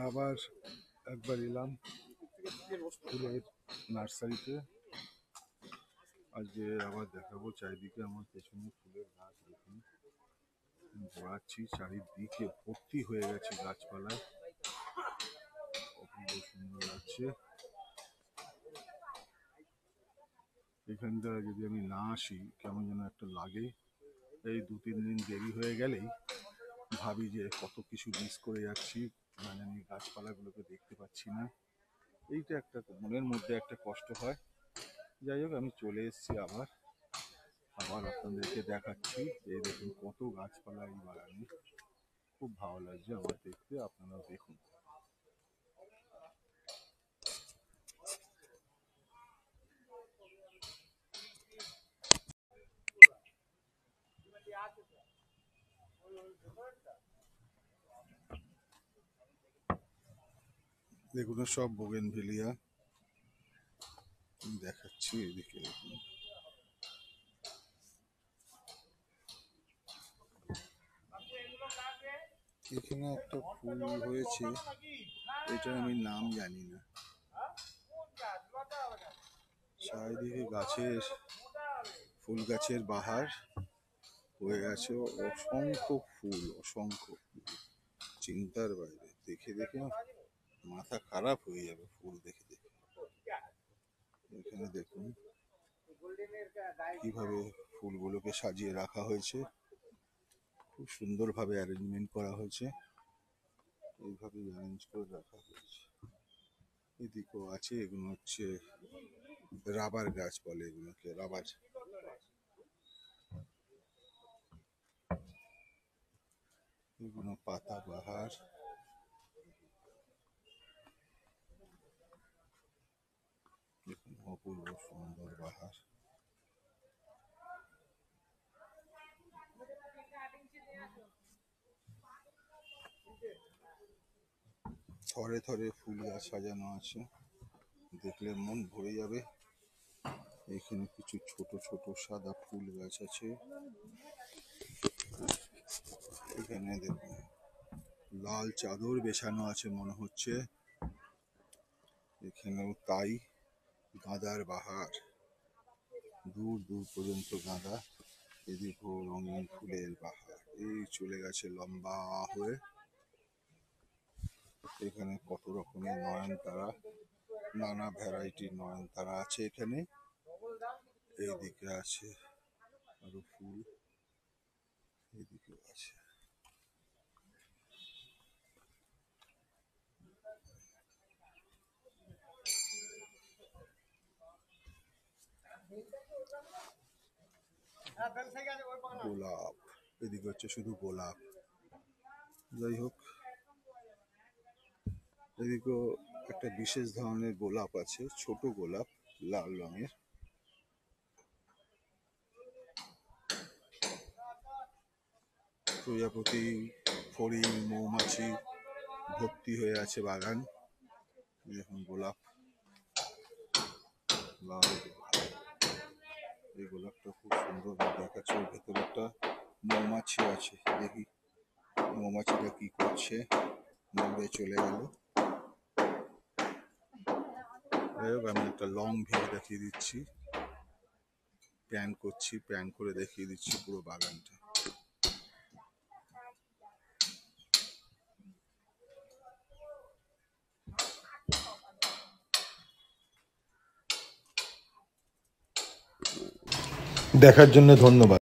আবার একবার এলাম ফুলের নার্সারিতে। আজকে আবার দেখাবো চারিদিকে আমার পেছনে ফুলের গাছ দেখুন, ঘোরাচ্ছি, চারিদিকে ভর্তি হয়ে গেছে গাছপালায়, অপূর্ব সুন্দর লাগছে। এখানটা যদি আমি না আসি কেমন যেন একটা লাগে। এই 2-3 দিন দেরি হয়ে গেলেই ভাবি যে কত কিছু মিস করে যাচ্ছি, মানে আমি গাছপালাগুলোকে দেখতে পাচ্ছি না। এইটা একটা মনের মধ্যে একটা কষ্ট হয়। যাই হোক, আমি চলে এসেছি আবার আপনাদেরকে দেখাচ্ছি। এই দেখুন কত গাছপালা এই বাগানে, খুব ভালো লাগছে আমার দেখতে, আপনারা দেখুন। দেখুন সব বোগেনভেলিয়া দেখাচ্ছি, এদিকে দেখুন। এখানে একটা ফুল হয়েছে, এটার আমি নাম জানি না। চারিদিকে গাছের, ফুল গাছের বাহার হয়ে আছে, অসংখ্য ফুল, অসংখ্য ফুল, চিন্তার বাইরে। দেখে দেখে মাথা খারাপ হয়ে যাবে ফুল দেখে দেখে। এখানে দেখুন কিভাবে ফুলগুলোকে সাজিয়ে রাখা হয়েছে, খুব সুন্দরভাবে অ্যারেঞ্জমেন্ট করা হয়েছে, এইভাবে অ্যারেঞ্জ করে রাখা হয়েছে। এদিকেও আছে, এগুলো হচ্ছে রাবার গাছ বলে এগুলোকে, রাবার। এগুলো পাতা বাহার। দেখুন অপূর্ব সুন্দর বাহার। থরে থরে ফুল গাছ সাজানো আছে, দেখলে মন ভরে যাবে। এখানে কিছু ছোট ছোট সাদা ফুল গাছ আছে। এখানে দেখুন লাল চাদর বেছানো আছে মনে হচ্ছে, এখানেও তাই। গাঁদার বাহার, দূর দূর পর্যন্ত গাঁদা, এদিকেও রঙিন ফুলের বাহার, এই চলে গেছে লম্বা হয়ে। এখানে কত রকমের নয়নতারা, নানা ভ্যারাইটির নয়নতারা আছে এখানে। এইদিকে আছে আরো ফুল, এইদিকে আছে। গোলাপ, এদিকে হচ্ছে শুধু গোলাপ। যাই হোক, এদিকেও একটা বিশেষ ধরনের গোলাপ আছে, ছোট গোলাপ, লাল রঙের। প্রজাপতি, ফড়িং, মৌমাছি ভর্তি হয়ে আছে বাগান। দেখুন গোলাপ, লাল এই গোলাপটা খুব সুন্দর দেখাচ্ছে। ওর ভেতরে একটা মৌমাছি আছে, দেখি মৌমাছিটা কি করছে। দূরে চলে গেল। যাই হোক, আমি একটা লং ভিউ দেখিয়ে দিচ্ছি, প্যান করছি, প্যান করে দেখিয়ে দিচ্ছি পুরো বাগানটা। দেখার জন্য ধন্যবাদ।